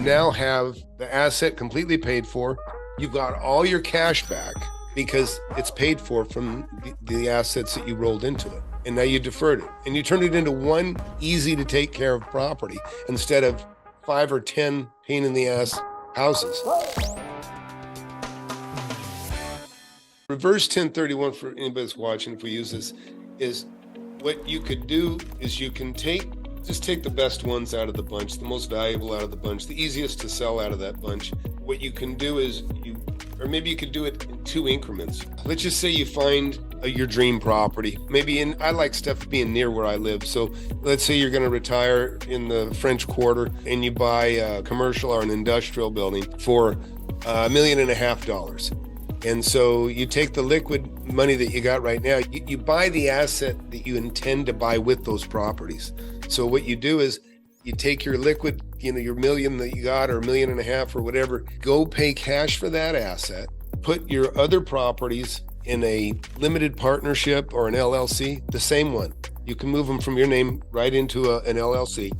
now have the asset completely paid for. You've got all your cash back because it's paid for from the assets that you rolled into it. And now you deferred it and you turned it into one easy to take care of property instead of 5 or 10 pain in the ass houses. Reverse 1031 for anybody that's watching, if we use this, is what you could do is you can just take the best ones out of the bunch, the most valuable out of the bunch, the easiest to sell out of that bunch. What you can do is or maybe you could do it in 2 increments. Let's just say you find your dream property. Maybe I like stuff being near where I live. So let's say you're going to retire in the French Quarter and you buy a commercial or an industrial building for $1.5 million. And so you take the liquid money that you got right now, you buy the asset that you intend to buy with those properties. So what you do is you take your liquid, your million that you got or $1.5 million or whatever, go pay cash for that asset, put your other properties in a limited partnership or an LLC, the same one. You can move them from your name right into an LLC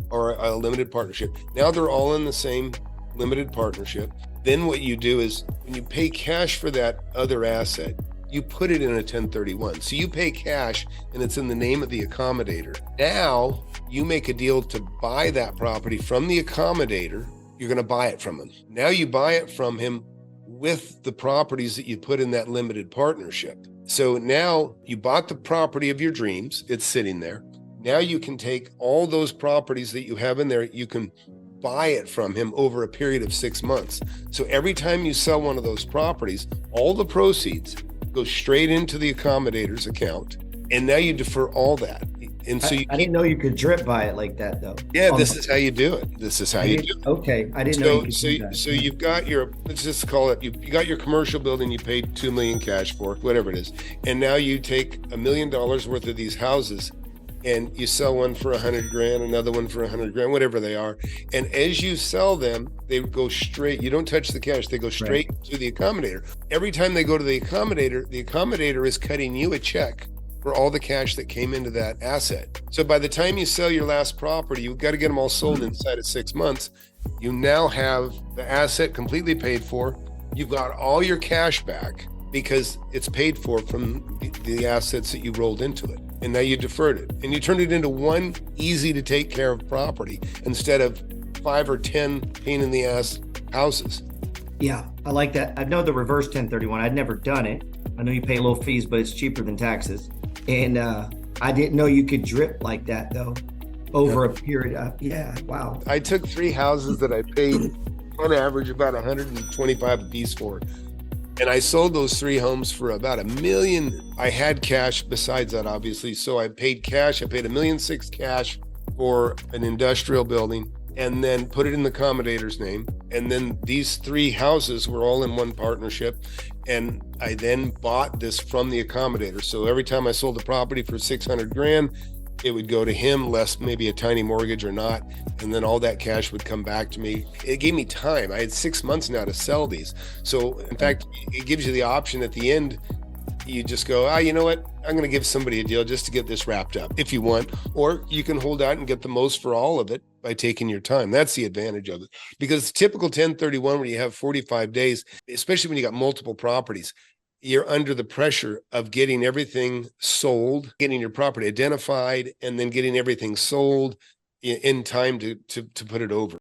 or a limited partnership. Now they're all in the same limited partnership. Then what you do is when you pay cash for that other asset, you put it in a 1031. So you pay cash and it's in the name of the accommodator. Now you make a deal to buy that property from the accommodator. You're going to buy it from him. Now you buy it from him with the properties that you put in that limited partnership. So now you bought the property of your dreams. It's sitting there. Now you can take all those properties that you have in there. You can buy it from him over a period of 6 months. So every time you sell one of those properties, all the proceeds go straight into the accommodator's account. And now you defer all that. And so I didn't know you could drip buy it like that though. Yeah, this is how you do it. This is how you do it. Okay, I didn't know you could do that. So you've got let's just call it, you got your commercial building you paid $2 million cash for, whatever it is. And now you take $1 million worth of these houses and you sell one for $100,000, another one for $100,000, whatever they are. And as you sell them, they go straight. You don't touch the cash. They go straight to the accommodator. Every time they go to the accommodator is cutting you a check for all the cash that came into that asset. So by the time you sell your last property, you've got to get them all sold inside of 6 months. You now have the asset completely paid for. You've got all your cash back because it's paid for from the assets that you rolled into it. And now you deferred it and you turned it into one easy to take care of property instead of 5 or 10 pain in the ass houses. Yeah, I like that. I know the reverse 1031. I'd never done it. I know you pay low fees, but it's cheaper than taxes. And I didn't know you could drip like that though over a period of, wow. I took 3 houses that I paid on average about $125 a piece for. And I sold those 3 homes for about $1 million. I had cash besides that, obviously. So I paid cash. I paid $1.6 million cash for an industrial building and then put it in the accommodator's name. And then these 3 houses were all in one partnership. And I then bought this from the accommodator. So every time I sold the property for $600,000, it would go to him, less maybe a tiny mortgage or not. And then all that cash would come back to me. It gave me time. I had 6 months now to sell these. So in fact, it gives you the option at the end. You just go, you know what? I'm going to give somebody a deal just to get this wrapped up if you want, or you can hold out and get the most for all of it by taking your time. That's the advantage of it, because typical 1031, where you have 45 days, especially when you got multiple properties, you're under the pressure of getting everything sold, getting your property identified, and then getting everything sold in time to put it over.